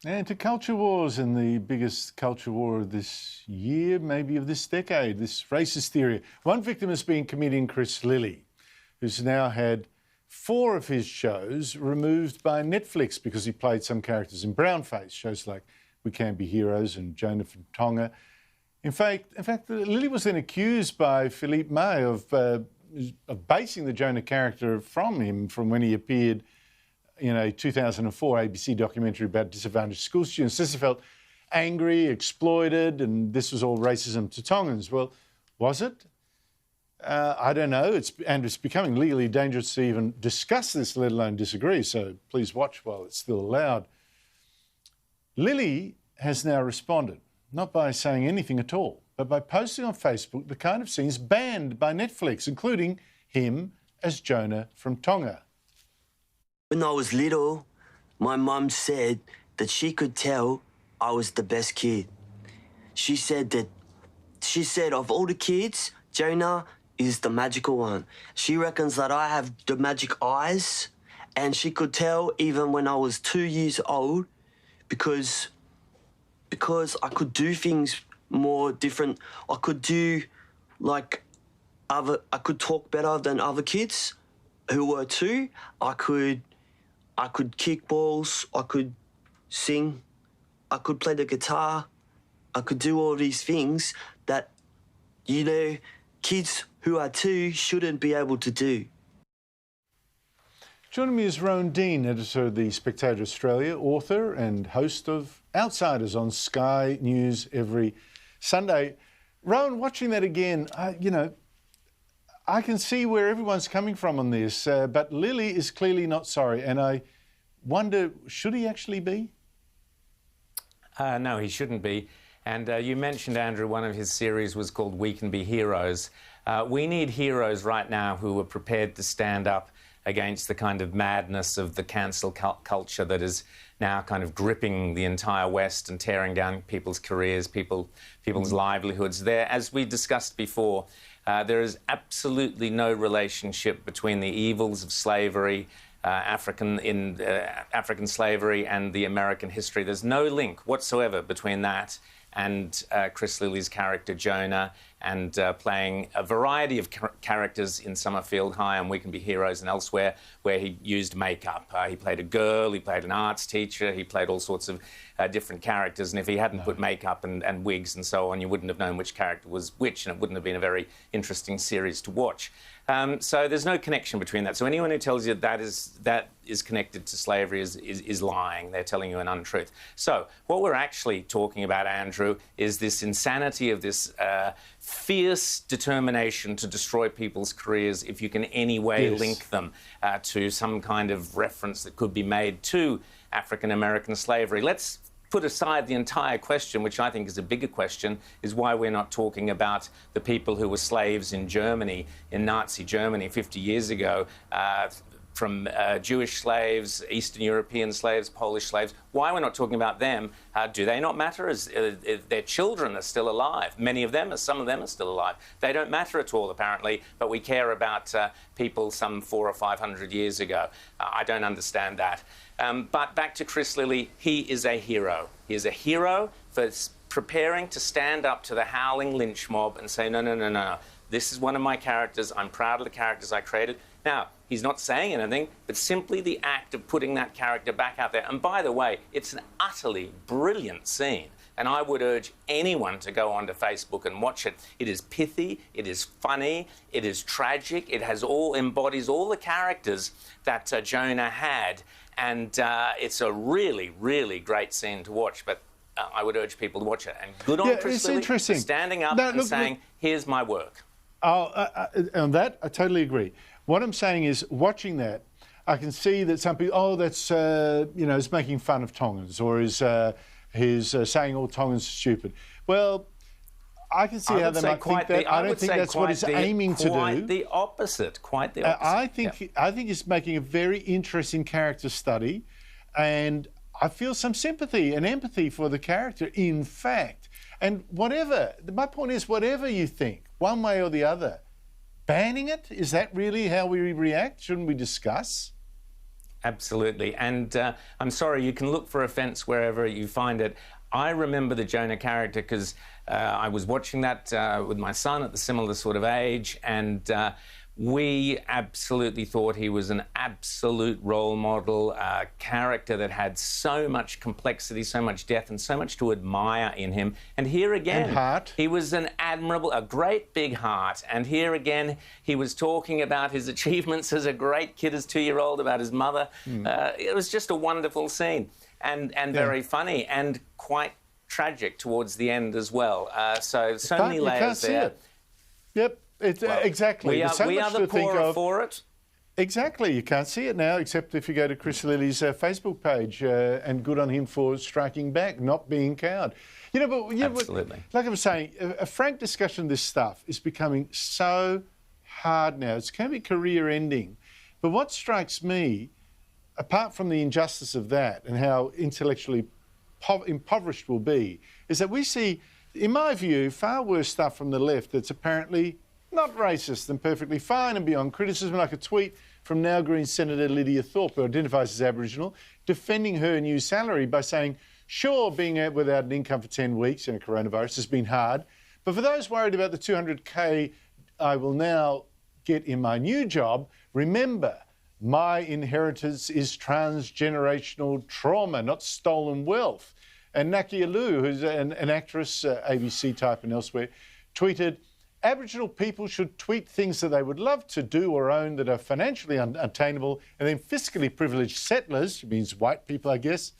And to culture wars, and the biggest culture war of this year, maybe of this decade, this racist theory. One victim has been comedian Chris Lilley, who's now had 4 of his shows removed by Netflix because he played some characters in brownface, shows like We Can't Be Heroes and JONAH from TONGA. In fact, Lilley was then accused by Philippe May of basing the JONAH character from him from when he appeared in a 2004 ABC documentary about disadvantaged school students. This felt angry, exploited, and this was all racism to Tongans. Well, was it? I don't know. It's becoming legally dangerous to even discuss this, let alone disagree, so please watch while it's still allowed. Lilley has now responded, not by saying anything at all, but by posting on Facebook the kind of scenes banned by Netflix, including him as JONAH from TONGA. When I was little, my mum said that she could tell I was the best kid. She said of all the kids, JONAH is the magical one. She reckons that I have the magic eyes, and she could tell even when I was 2 years old because I could do things more different. I could do I could talk better than other kids who were 2. I could kick balls, I could sing, I could play the guitar, I could do all these things that, you know, kids who are 2 shouldn't be able to do. Joining me is Rowan Dean, editor of the Spectator Australia, author and host of Outsiders on Sky News every Sunday. Rowan, watching that again, I can see where everyone's coming from on this, but Lilley is clearly not sorry, and I wonder, should he actually be? No, he shouldn't be. And you mentioned, Andrew, one of his series was called We Can Be Heroes. We need heroes right now who are prepared to stand up against the kind of madness of the cancel culture that is now kind of gripping the entire West and tearing down people's careers, people's livelihoods. There, as we discussed before, there is absolutely no relationship between the evils of slavery, African slavery, and the American history. There's no link whatsoever between that and Chris Lilley's character JONAH, and playing a variety of characters in Summerfield High and We Can Be Heroes and elsewhere, where he used makeup. He played a girl, he played an arts teacher, he played all sorts of different characters, and if he hadn't put makeup and wigs and so on, you wouldn't have known which character was which, and it wouldn't have been a very interesting series to watch. So there's no connection between that. So anyone who tells you that is connected to slavery is lying. They're telling you an untruth. So what we're actually talking about, Andrew, is this insanity of this fierce determination to destroy people's careers if you can any way link them to some kind of reference that could be made to African-American slavery. Let's put aside the entire question, which I think is a bigger question, is why we're not talking about the people who were slaves in Germany, in Nazi Germany 50 years ago, from Jewish slaves, Eastern European slaves, Polish slaves. Why we're not talking about them? Do they not matter? As their children are still alive. Many of them, some of them are still alive. They don't matter at all, apparently, but we care about people some 400 or 500 years ago. I don't understand that. But back to Chris Lilley, he is a hero. He is a hero for preparing to stand up to the howling lynch mob and say, no, no, no, no. This is one of my characters. I'm proud of the characters I created. Now, he's not saying anything, but simply the act of putting that character back out there. And by the way, it's an utterly brilliant scene. And I would urge anyone to go onto Facebook and watch it. It is pithy, it is funny, it is tragic, it embodies all the characters that JONAH had. And it's a really, really great scene to watch. But I would urge people to watch it. And good on Chris Lilley for standing up and saying, here's my work. On that, I totally agree. What I'm saying is, watching that, I can see that some people, that's, is making fun of Tongans, or is saying all Tongans are stupid. Well, I can see how they might think that. I don't think that's what he's aiming to do. Quite the opposite. I think he's making a very interesting character study, and I feel some sympathy and empathy for the character, in fact. And my point is, whatever you think, one way or the other, banning it, is that really how we react? Shouldn't we discuss? Absolutely. And I'm sorry, you can look for offence wherever you find it. I remember the Jonah character because I was watching that with my son at the similar sort of age, and we absolutely thought he was an absolute role model, a character that had so much complexity, so much depth, and so much to admire in him. And here again, and heart. He was an admirable, a great big heart. And here again, he was talking about his achievements as a great kid, as 2-year-old, about his mother. It was just a wonderful scene, and very funny, and quite tragic towards the end as well. So many layers there. Yep. Exactly. We are the poorer for it. Exactly. You can't see it now, except if you go to Chris Lilley's Facebook page, and good on him for striking back, not being cowed. You know, but absolutely. Like I was saying, a frank discussion of this stuff is becoming so hard now. It's going to be career-ending. But what strikes me, apart from the injustice of that and how intellectually impoverished we'll be, is that we see, in my view, far worse stuff from the left that's apparently not racist and perfectly fine and beyond criticism, like a tweet from now Green Senator Lydia Thorpe, who identifies as Aboriginal, defending her new salary by saying, sure, being out without an income for 10 weeks in a coronavirus has been hard, but for those worried about the $200K I will now get in my new job, remember, my inheritance is transgenerational trauma, not stolen wealth. And Nakia Liu, who's an actress, ABC type and elsewhere, tweeted, Aboriginal people should tweet things that they would love to do or own that are financially unattainable, and then fiscally privileged settlers, which means white people, I guess,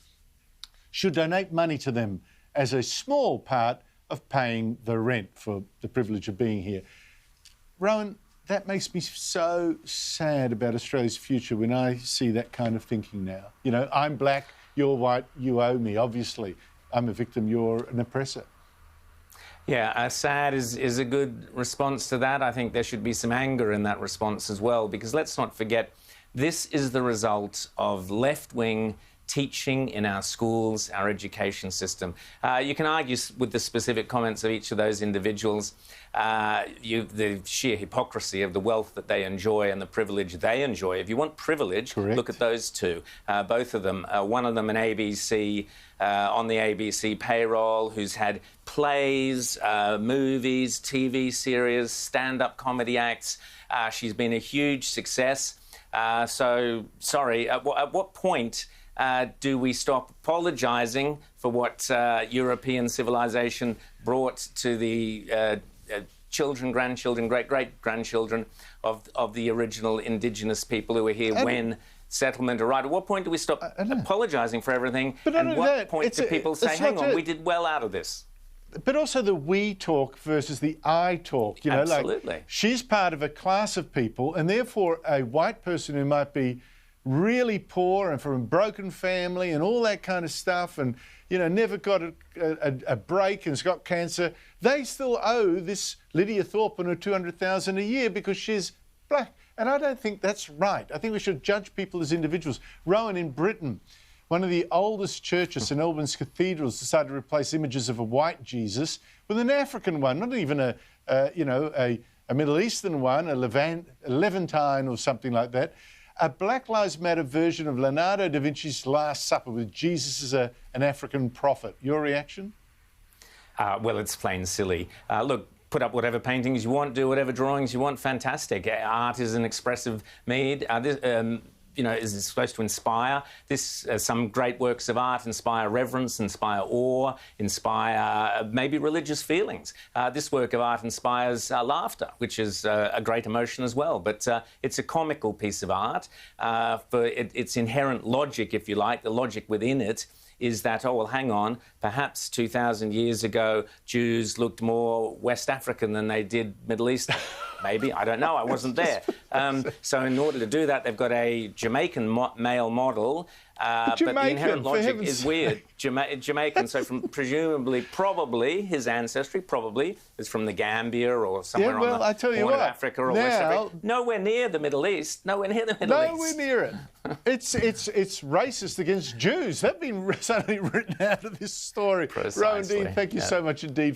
should donate money to them as a small part of paying the rent for the privilege of being here. Rowan, that makes me so sad about Australia's future when I see that kind of thinking now. You know, I'm black, you're white, you owe me, obviously. I'm a victim, you're an oppressor. Yeah, sad is a good response to that. I think there should be some anger in that response as well, because let's not forget, this is the result of left-wing teaching in our schools, our education system. You can argue with the specific comments of each of those individuals, the sheer hypocrisy of the wealth that they enjoy and the privilege they enjoy. If you want privilege, correct, look at those two, both of them. One of them an ABC, on the ABC payroll, who's had plays, movies, TV series, stand-up comedy acts. She's been a huge success. So, sorry, at what point do we stop apologising for what European civilization brought to the children, grandchildren, great-great-grandchildren of the original indigenous people who were here when settlement arrived? At what point do we stop apologising for everything? But and what point do people say, hang on, we did well out of this? But also the we talk versus the I talk. You know, absolutely. Like she's part of a class of people, and therefore a white person who might be really poor and from a broken family and all that kind of stuff, and you know, never got a break and's got cancer, they still owe this Lydia Thorpe and her $200,000 a year because she's black. And I don't think that's right. I think we should judge people as individuals. Rowan, in Britain, one of the oldest churches, St Albans Cathedrals, decided to replace images of a white Jesus with an African one, not even a Middle Eastern one, a Levantine or something like that. A Black Lives Matter version of Leonardo da Vinci's Last Supper with Jesus as an African prophet. Your reaction? Well, it's plain silly. Look, put up whatever paintings you want, do whatever drawings you want, fantastic. Art is an expressive need. You know, is supposed to inspire. Some great works of art inspire reverence, inspire awe, inspire maybe religious feelings. This work of art inspires laughter, which is a great emotion as well. But it's a comical piece of art. For its inherent logic, if you like, the logic within it is that, oh, well, hang on, perhaps 2,000 years ago, Jews looked more West African than they did Middle Eastern. Maybe, I don't know, I wasn't there. So in order to do that, they've got a Jamaican male model, but the inherent logic is weird. Jamaican, so from presumably, probably, his ancestry probably is from the Gambia or somewhere on the Horn of Africa or West Africa. Nowhere near the Middle East, nowhere near the Middle East. Nowhere near it. It's racist against Jews. They've been suddenly written out of this story. Precisely. Rowan Dean, thank you so much indeed.